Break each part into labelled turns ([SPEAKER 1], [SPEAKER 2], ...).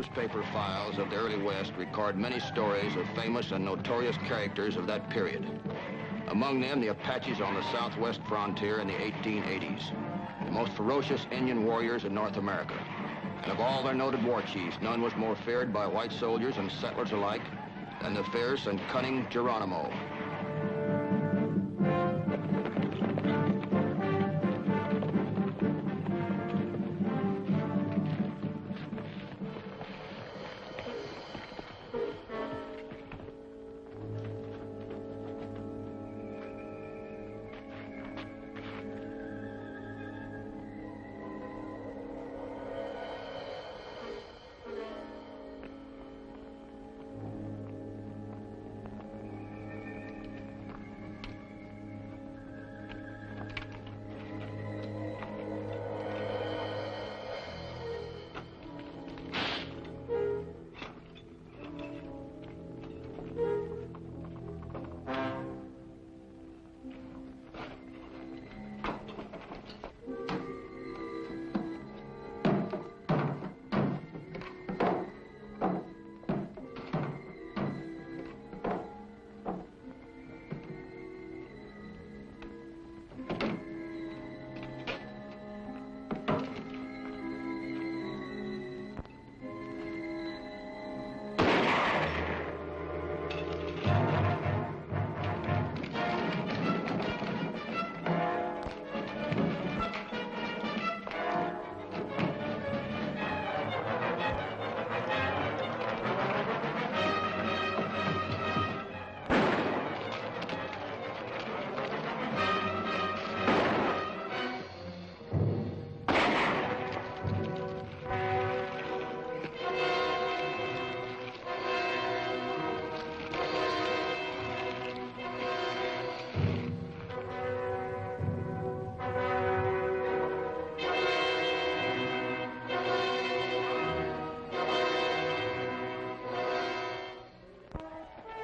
[SPEAKER 1] newspaper files of the early West record many stories of famous and notorious characters of that period. Among them, the Apaches on the southwest frontier in the 1880s, the most ferocious Indian warriors in North America. And of all their noted war chiefs, none was more feared by white soldiers and settlers alike than the fierce and cunning Geronimo.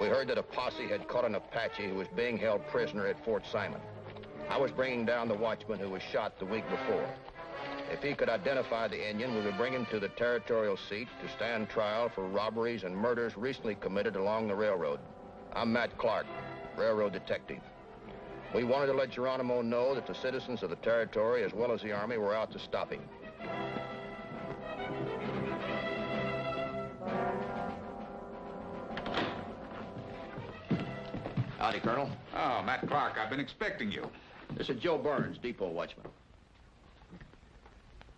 [SPEAKER 1] We heard that a posse had caught an Apache who was being held prisoner at Fort Simon. I was bringing down the watchman who was shot the week before. If he could identify the Indian, we would bring him to the territorial seat to stand trial for robberies and murders recently committed along the railroad. I'm Matt Clark, railroad detective. We wanted to let Geronimo know that the citizens of the territory, as well as the Army, were out to stop him. Howdy, Colonel.
[SPEAKER 2] Oh, Matt Clark, I've been expecting you.
[SPEAKER 1] This is Joe Burns, depot watchman.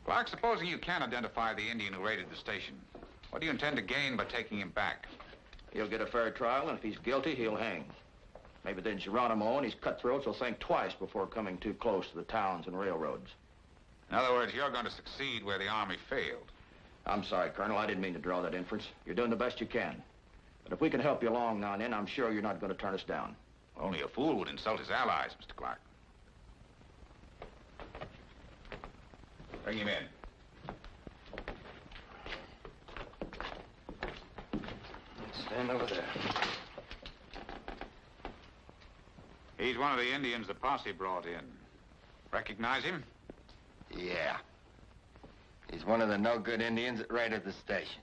[SPEAKER 2] Clark, supposing you can identify the Indian who raided the station, what do you intend to gain by taking him back?
[SPEAKER 1] He'll get a fair trial, and if he's guilty, he'll hang. Maybe then Geronimo and his cutthroats will think twice before coming too close to the towns and railroads.
[SPEAKER 2] In other words, you're going to succeed where the Army failed.
[SPEAKER 1] I'm sorry, Colonel. I didn't mean to draw that inference. You're doing the best you can. But if we can help you along now and then, I'm sure you're not going to turn us down.
[SPEAKER 2] Only a fool would insult his allies, Mr. Clark. Bring him in.
[SPEAKER 1] Stand over there.
[SPEAKER 2] He's one of the Indians the posse brought in. Recognize him?
[SPEAKER 3] Yeah. He's one of the no-good Indians that raided the station.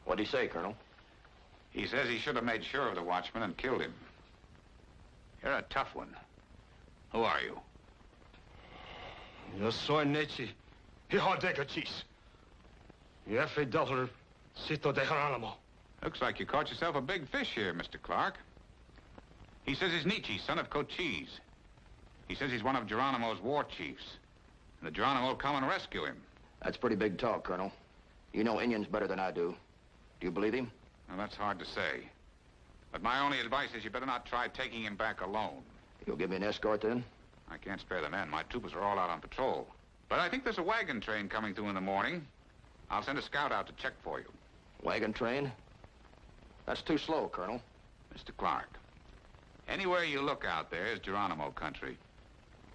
[SPEAKER 1] What'd he say, Colonel?
[SPEAKER 2] He says he should have made sure of the watchman and killed him. You're a tough one. Who are you?
[SPEAKER 4] Geronimo.
[SPEAKER 2] Looks like you caught yourself a big fish here, Mr. Clark. He says he's Nietzsche, son of Cochise. He says he's one of Geronimo's war chiefs. And the Geronimo will come and rescue him.
[SPEAKER 1] That's pretty big talk, Colonel. You know Indians better than I do. Do you believe him?
[SPEAKER 2] Well, that's hard to say. But my only advice is you better not try taking him back alone.
[SPEAKER 1] You'll give me an escort, then?
[SPEAKER 2] I can't spare the men. My troopers are all out on patrol. But I think there's a wagon train coming through in the morning. I'll send a scout out to check for you.
[SPEAKER 1] Wagon train? That's too slow, Colonel.
[SPEAKER 2] Mr. Clark, anywhere you look out there is Geronimo country.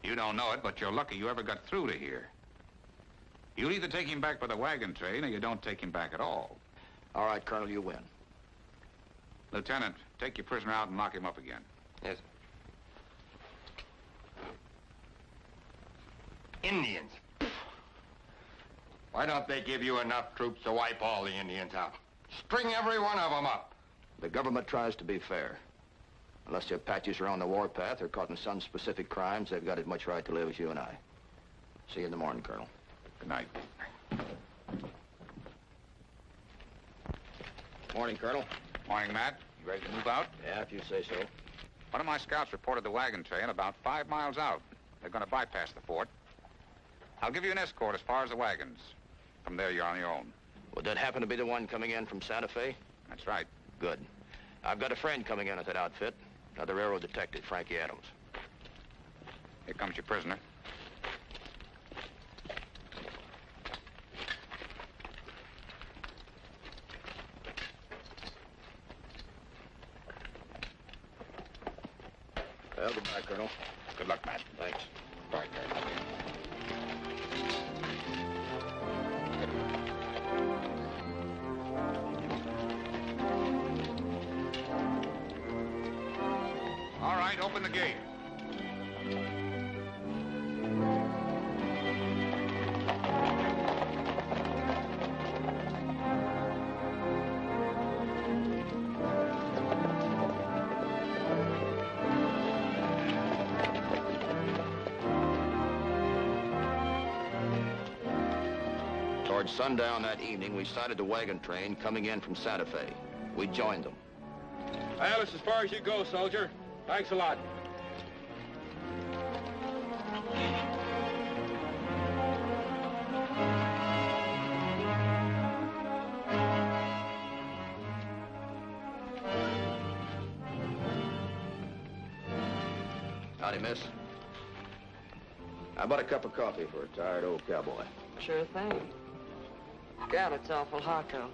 [SPEAKER 2] You don't know it, but you're lucky you ever got through to here. You'll either take him back by the wagon train or you don't take him back at all.
[SPEAKER 1] All right, Colonel, you win.
[SPEAKER 2] Lieutenant, take your prisoner out and lock him up again.
[SPEAKER 3] Yes. Indians. Why don't they give you enough troops to wipe all the Indians out? String every one of them up.
[SPEAKER 1] The government tries to be fair. Unless the Apaches are on the warpath or caught in some specific crimes, they've got as much right to live as you and I. See you in the morning, Colonel.
[SPEAKER 2] Good night.
[SPEAKER 1] Morning, Colonel.
[SPEAKER 2] Morning, Matt. You ready to move out?
[SPEAKER 1] Yeah, if you say so.
[SPEAKER 2] One of my scouts reported the wagon train about 5 miles out. They're going to bypass the fort. I'll give you an escort as far as the wagons. From there, you're on your own.
[SPEAKER 1] Would that happen to be the one coming in from Santa Fe?
[SPEAKER 2] That's right.
[SPEAKER 1] Good. I've got a friend coming in at that outfit. Another railroad detective, Frankie Adams.
[SPEAKER 2] Here comes your prisoner.
[SPEAKER 1] Well, goodbye, Colonel.
[SPEAKER 2] Good luck, Matt.
[SPEAKER 1] Thanks.
[SPEAKER 2] Bye. All right, open the gate.
[SPEAKER 1] Towards sundown that evening, we sighted the wagon train coming in from Santa Fe. We joined them.
[SPEAKER 4] Well, it's as far as you go, soldier. Thanks a lot.
[SPEAKER 1] Howdy, miss. How about a cup of coffee for a tired old cowboy?
[SPEAKER 5] Sure thing. God, it's awful hot, though.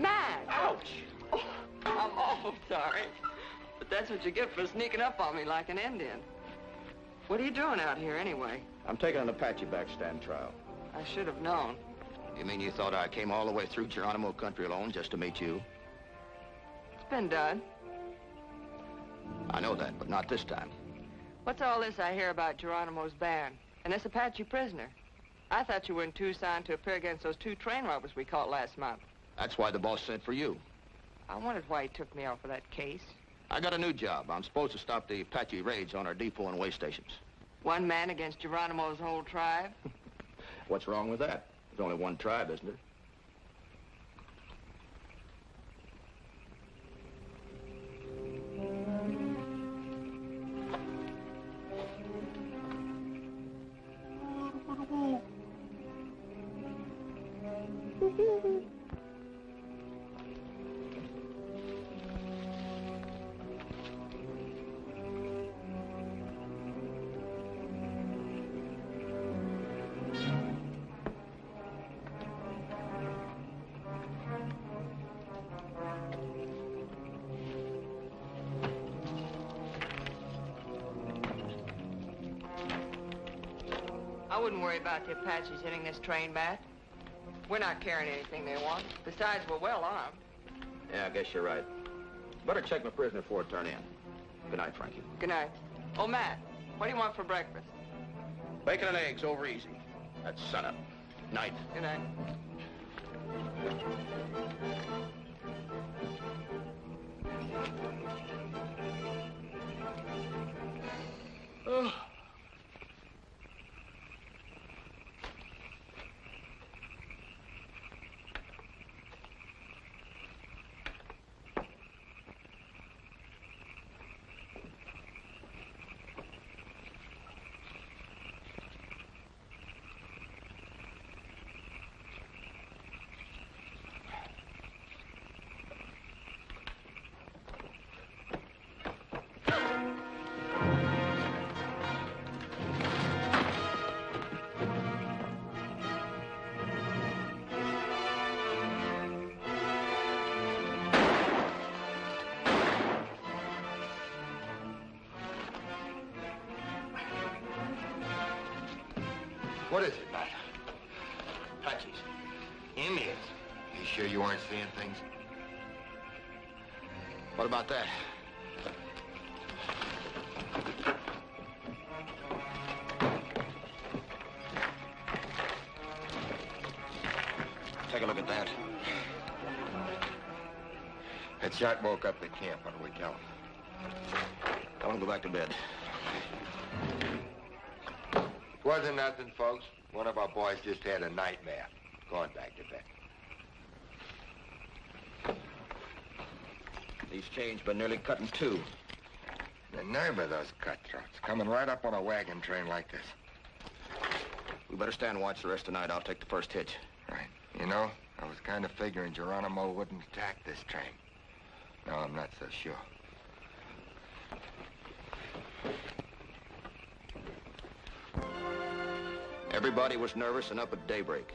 [SPEAKER 5] Matt!
[SPEAKER 4] Ouch!
[SPEAKER 5] Oh, I'm awful sorry. But that's what you get for sneaking up on me like an Indian. What are you doing out here, anyway?
[SPEAKER 1] I'm taking an Apache backstand trial.
[SPEAKER 5] I should have known.
[SPEAKER 1] You mean you thought I came all the way through Geronimo country alone just to meet you?
[SPEAKER 5] It's been done.
[SPEAKER 1] I know that, but not this time.
[SPEAKER 5] What's all this I hear about Geronimo's band and this Apache prisoner? I thought you were in Tucson to appear against those 2 train robbers we caught last month.
[SPEAKER 1] That's why the boss sent for you.
[SPEAKER 5] I wondered why he took me off of that case.
[SPEAKER 1] I got a new job. I'm supposed to stop the Apache raids on our depot and way stations.
[SPEAKER 5] One man against Geronimo's whole tribe?
[SPEAKER 1] What's wrong with that? There's only one tribe, isn't there?
[SPEAKER 5] I wouldn't worry about the Apaches hitting this train, Matt. We're not carrying anything they want. Besides, we're well armed.
[SPEAKER 1] Yeah, I guess you're right. Better check my prisoner before I turn in. Good night, Frankie.
[SPEAKER 5] Good night. Oh, Matt, what do you want for breakfast?
[SPEAKER 1] Bacon and eggs over easy. That's sunup. Night.
[SPEAKER 5] Good night.
[SPEAKER 4] Oh.
[SPEAKER 3] What is it, Matt? Apaches. Indians. You sure you weren't seeing things?
[SPEAKER 1] What about that?
[SPEAKER 3] That shot woke up the camp. What do we tell him?
[SPEAKER 1] Tell him to go back to bed.
[SPEAKER 3] It wasn't nothing, folks. One of our boys just had a nightmare. Going back to bed.
[SPEAKER 1] These chains been nearly cut in two.
[SPEAKER 3] The nerve of those cutthroats, coming right up on a wagon train like this.
[SPEAKER 1] We better stand watch the rest of the night. I'll take the first hitch.
[SPEAKER 3] Right. You know, I was kind of figuring Geronimo wouldn't attack this train. No, I'm not so sure.
[SPEAKER 1] Everybody was nervous and up at daybreak.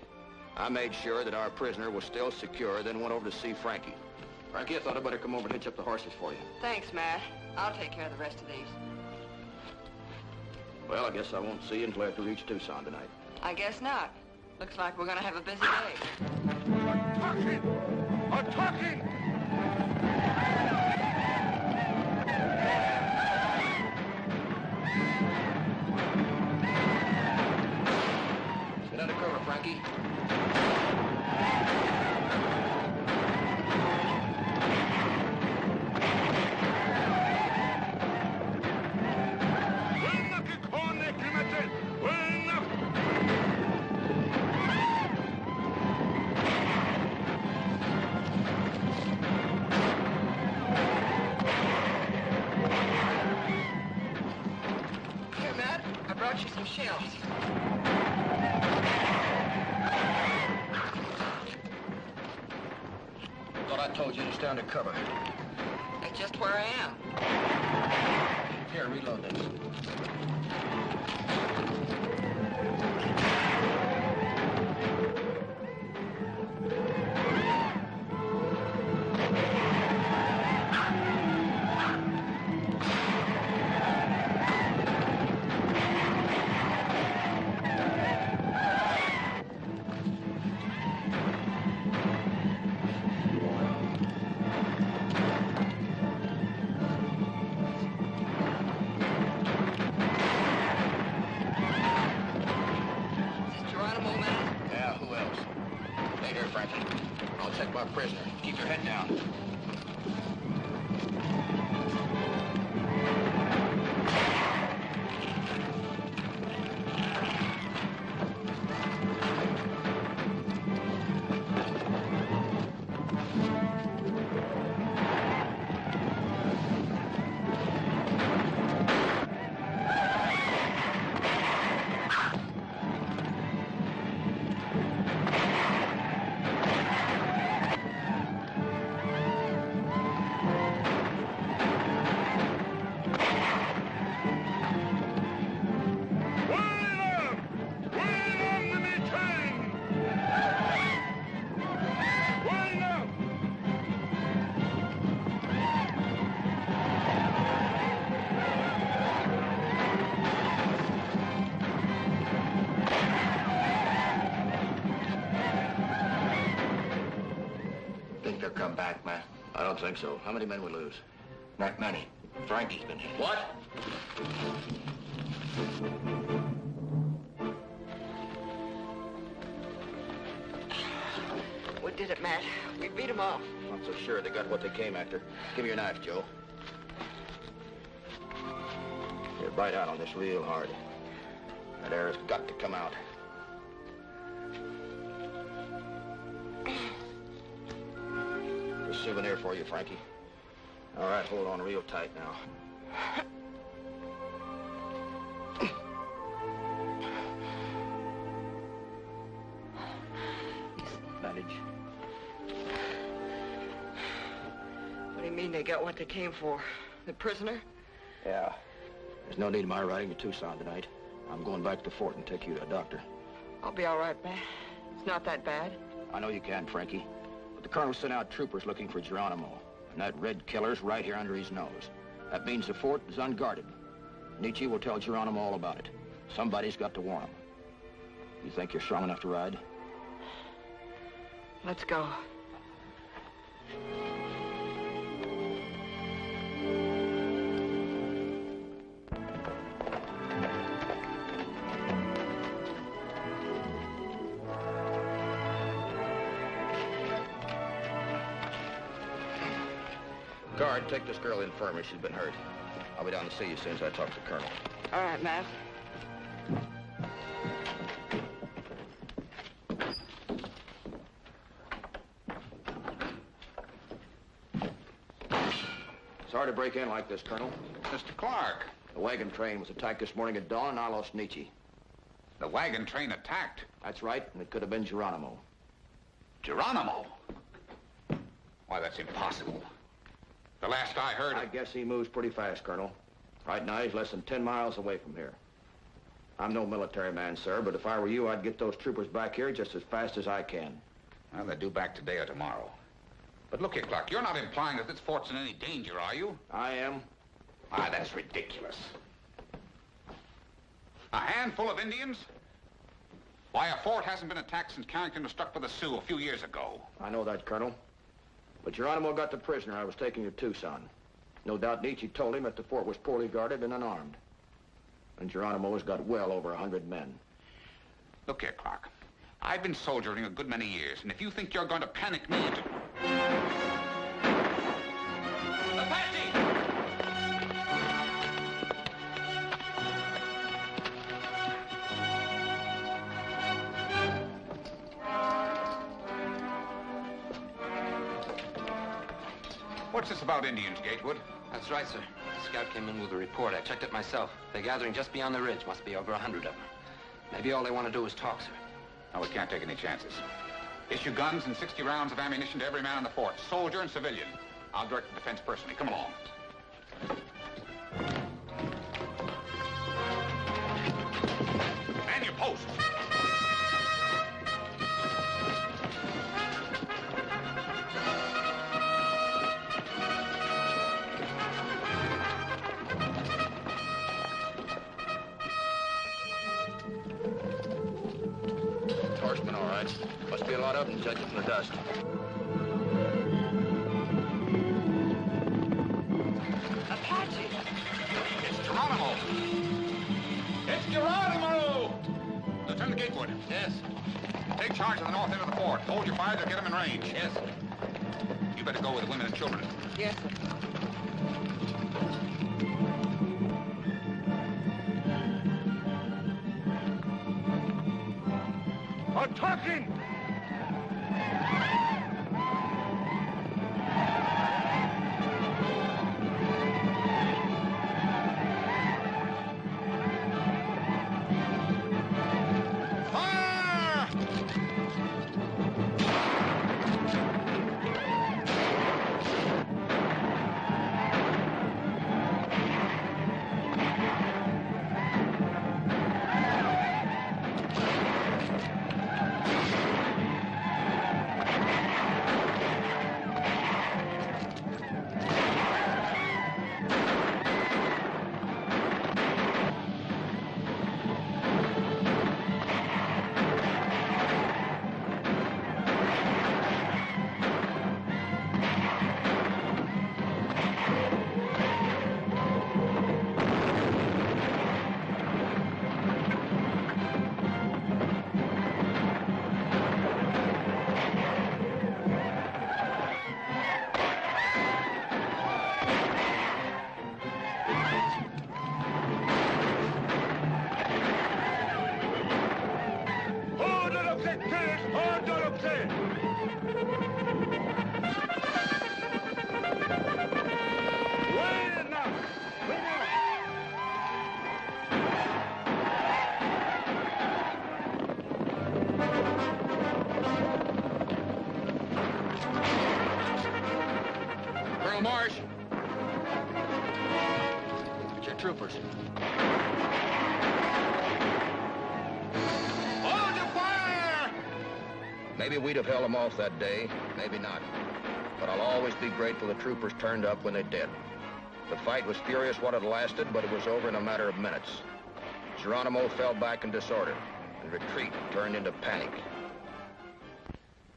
[SPEAKER 1] I made sure that our prisoner was still secure, then went over to see Frankie. Frankie, I thought I'd better come over and hitch up the horses for you.
[SPEAKER 5] Thanks, Matt. I'll take care of the rest of these.
[SPEAKER 1] Well, I guess I won't see you until after we reach Tucson tonight.
[SPEAKER 5] I guess not. Looks like we're gonna have a busy day.
[SPEAKER 3] I'm talking!
[SPEAKER 1] Get under cover, Frankie.
[SPEAKER 5] Here, Matt, I brought you some shells.
[SPEAKER 1] Thought I told you to stay under cover.
[SPEAKER 5] That's just where I am.
[SPEAKER 1] Here, reload this. I'll check my prisoner. Keep your head down.
[SPEAKER 3] Think they'll come back, man?
[SPEAKER 1] I don't think so. How many men we lose?
[SPEAKER 3] Not many. Frankie's been hit.
[SPEAKER 1] What?
[SPEAKER 5] We did it, Matt. We beat them off.
[SPEAKER 1] Not so sure they got what they came after. Give me your knife, Joe. Here, bite out on this real hard. That air's got to come out. A souvenir for you, Frankie. All right, hold on real tight now. Bandage.
[SPEAKER 5] What do you mean they got what they came for? The prisoner?
[SPEAKER 1] Yeah. There's no need of my riding to Tucson tonight. I'm going back to the fort and take you to a doctor.
[SPEAKER 5] I'll be all right, Matt. It's not that bad.
[SPEAKER 1] I know you can, Frankie. But the colonel sent out troopers looking for Geronimo. And that red killer's right here under his nose. That means the fort is unguarded. Nietzsche will tell Geronimo all about it. Somebody's got to warn him. You think you're strong enough to ride?
[SPEAKER 5] Let's go.
[SPEAKER 1] Guard, take this girl to the infirmary. She's been hurt. I'll be down to see you as soon as I talk to the colonel.
[SPEAKER 5] All right, Matt.
[SPEAKER 1] Sorry to break in like this, Colonel.
[SPEAKER 2] Mr. Clark.
[SPEAKER 1] The wagon train was attacked this morning at dawn, and I lost Nietzsche.
[SPEAKER 2] The wagon train attacked?
[SPEAKER 1] That's right, and it could have been Geronimo.
[SPEAKER 2] Geronimo? Why, that's impossible. The last I heard...
[SPEAKER 1] I guess he moves pretty fast, Colonel. Right now, he's less than 10 miles away from here. I'm no military man, sir, but if I were you, I'd get those troopers back here just as fast as I can.
[SPEAKER 2] Well, they're due back today or tomorrow. But look here, Clark, you're not implying that this fort's in any danger, are you?
[SPEAKER 1] I am.
[SPEAKER 2] Ah, that's ridiculous. A handful of Indians? Why, a fort hasn't been attacked since Carrington was struck by the Sioux a few years ago.
[SPEAKER 1] I know that, Colonel. But Geronimo got the prisoner I was taking to Tucson. No doubt Nietzsche told him that the fort was poorly guarded and unarmed. And Geronimo has got well over 100 men.
[SPEAKER 2] Look here, Clark. I've been soldiering a good many years, and if you think you're going to panic me into... Apache! What's this about Indians, Gatewood?
[SPEAKER 6] That's right, sir. The scout came in with a report. I checked it myself. They're gathering just beyond the ridge. Must be over 100 of them. Maybe all they want to do is talk, sir.
[SPEAKER 2] No, we can't take any chances. Issue guns and 60 rounds of ammunition to every man in the fort, soldier and civilian. I'll direct the defense personally. Come along. Man your post.
[SPEAKER 1] Horsemen, all right. Must be a lot of them, judging from the dust.
[SPEAKER 5] Apache!
[SPEAKER 2] It's Geronimo! It's Geronimo! Lieutenant Gatewood.
[SPEAKER 3] Yes.
[SPEAKER 2] Take charge of the north end of the fort. Hold your fire to get them in range.
[SPEAKER 3] Yes, sir.
[SPEAKER 2] You better go with the women and children.
[SPEAKER 5] Yes, sir.
[SPEAKER 2] Attacking! Fire!
[SPEAKER 1] Colonel Marsh. It's your troopers.
[SPEAKER 2] Hold your fire!
[SPEAKER 1] Maybe we'd have held them off that day, maybe not. But I'll always be grateful the troopers turned up when they did. The fight was furious while it lasted, but it was over in a matter of minutes. Geronimo fell back in disorder, and retreat turned into panic.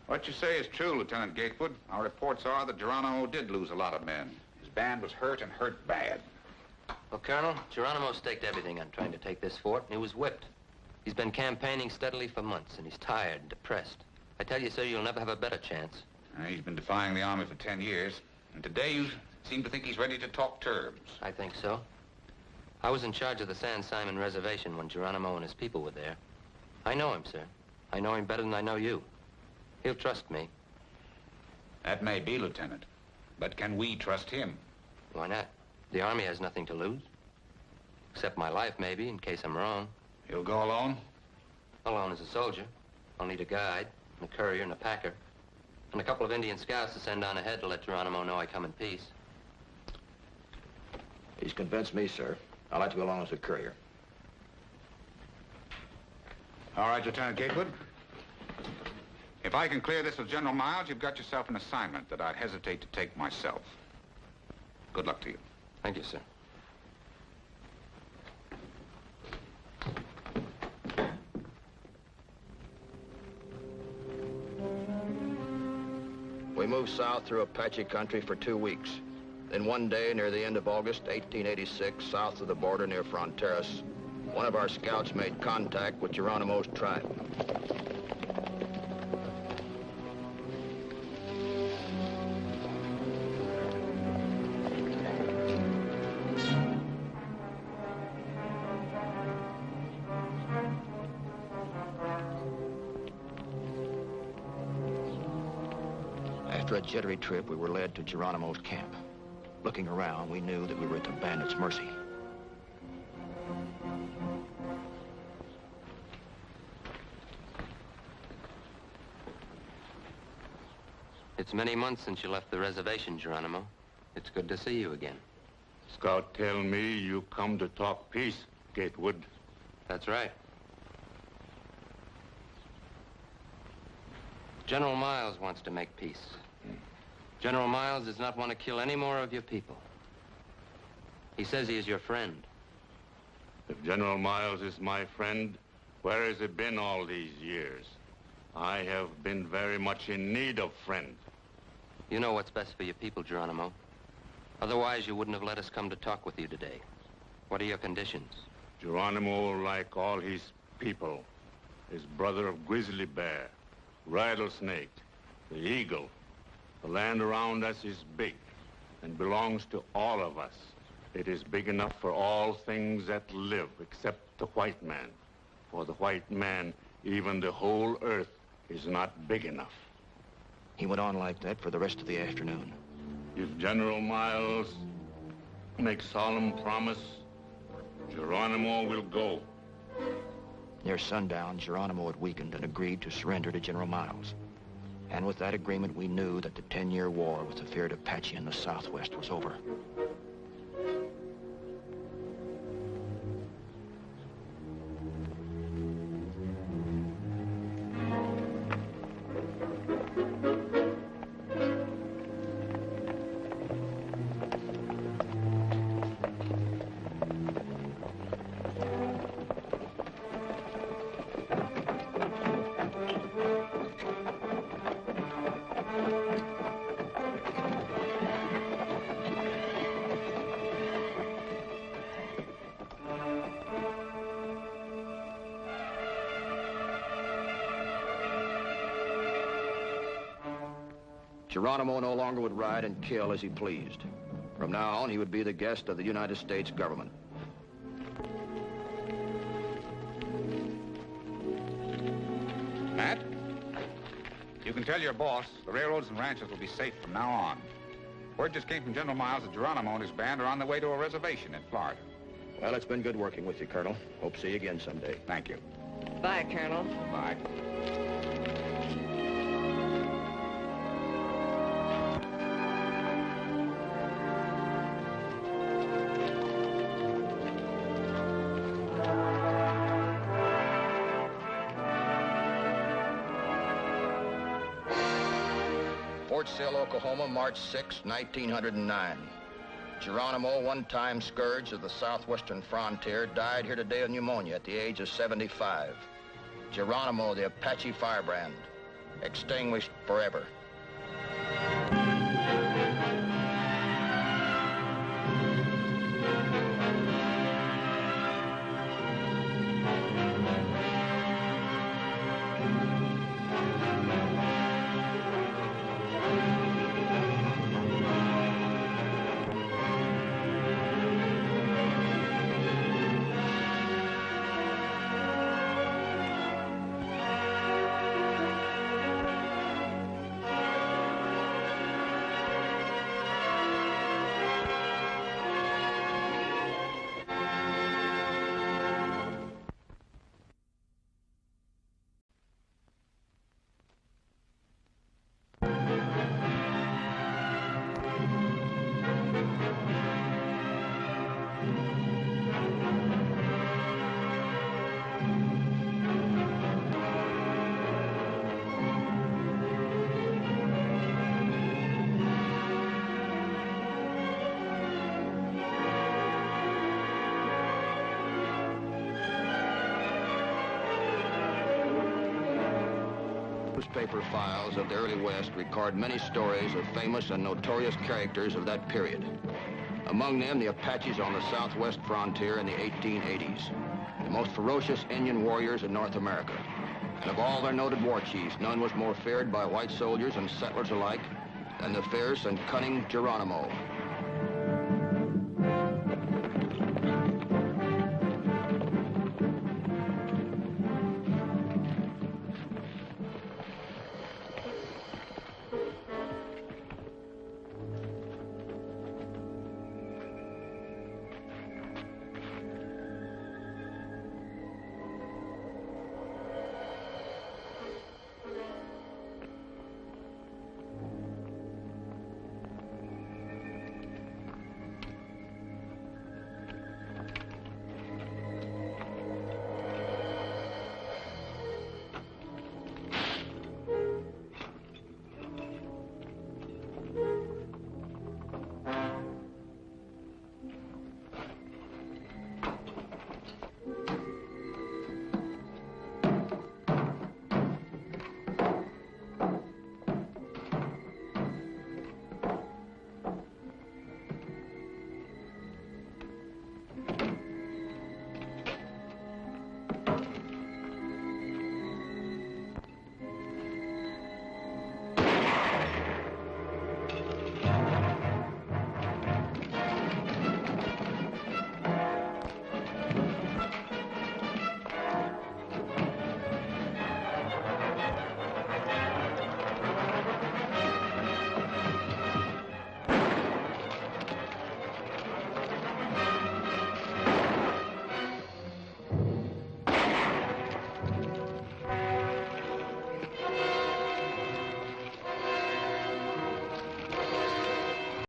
[SPEAKER 2] What you say is true, Lieutenant Gatewood. Our reports are that Geronimo did lose a lot of men. His band was hurt and hurt bad.
[SPEAKER 6] Well, Colonel, Geronimo staked everything on trying to take this fort, and he was whipped. He's been campaigning steadily for months, and he's tired and depressed. I tell you, sir, you'll never have a better chance.
[SPEAKER 2] He's been defying the army for 10 years. And today Seem to think he's ready to talk terms.
[SPEAKER 6] I think so. I was in charge of the San Simon Reservation when Geronimo and his people were there. I know him, sir. I know him better than I know you. He'll trust me.
[SPEAKER 2] That may be, Lieutenant. But can we trust him?
[SPEAKER 6] Why not? The Army has nothing to lose. Except my life, maybe, in case I'm wrong.
[SPEAKER 2] He'll go alone?
[SPEAKER 6] Alone as a soldier. I'll need a guide, and a courier, and a packer. And a couple of Indian scouts to send on ahead to let Geronimo know I come in peace.
[SPEAKER 1] He's convinced me, sir. I'll have to go along as a courier.
[SPEAKER 2] All right, Lieutenant Gatewood. If I can clear this with General Miles, you've got yourself an assignment that I'd hesitate to take myself. Good luck to you.
[SPEAKER 6] Thank you, sir.
[SPEAKER 1] We moved south through Apache country for 2 weeks. Then one day, near the end of August 1886, south of the border near Fronteras, one of our scouts made contact with Geronimo's tribe. After a jittery trip, we were led to Geronimo's camp. Looking around, we knew that we were at the bandits' mercy.
[SPEAKER 6] It's many months since you left the reservation, Geronimo. It's good to see you again.
[SPEAKER 7] Scout tell me you come to talk peace, Gatewood.
[SPEAKER 6] That's right. General Miles wants to make peace. General Miles does not want to kill any more of your people. He says he is your friend.
[SPEAKER 7] If General Miles is my friend, where has he been all these years? I have been very much in need of friend.
[SPEAKER 6] You know what's best for your people, Geronimo. Otherwise, you wouldn't have let us come to talk with you today. What are your conditions?
[SPEAKER 7] Geronimo, like all his people, is brother of Grizzly Bear, Rattlesnake, the Eagle. The land around us is big and belongs to all of us. It is big enough for all things that live except the white man. For the white man, even the whole earth is not big enough.
[SPEAKER 1] He went on like that for the rest of the afternoon.
[SPEAKER 7] If General Miles makes solemn promise, Geronimo will go.
[SPEAKER 1] Near sundown, Geronimo had weakened and agreed to surrender to General Miles. And with that agreement, we knew that the 10-year war with the feared Apache in the Southwest was over. Geronimo no longer would ride and kill as he pleased. From now on, he would be the guest of the United States government.
[SPEAKER 2] Matt, you can tell your boss the railroads and ranches will be safe from now on. Word just came from General Miles that Geronimo and his band are on their way to a reservation in Florida.
[SPEAKER 1] Well, it's been good working with you, Colonel. Hope to see you again someday.
[SPEAKER 2] Thank you.
[SPEAKER 5] Bye, Colonel.
[SPEAKER 2] Bye.
[SPEAKER 1] Fort Sill, Oklahoma, March 6, 1909. Geronimo, one-time scourge of the southwestern frontier, died here today of pneumonia at the age of 75. Geronimo, the Apache firebrand, extinguished forever. newspaper files of the early West record many stories of famous and notorious characters of that period. Among them, the Apaches on the southwest frontier in the 1880s, the most ferocious Indian warriors in North America. And of all their noted war chiefs, none was more feared by white soldiers and settlers alike than the fierce and cunning Geronimo.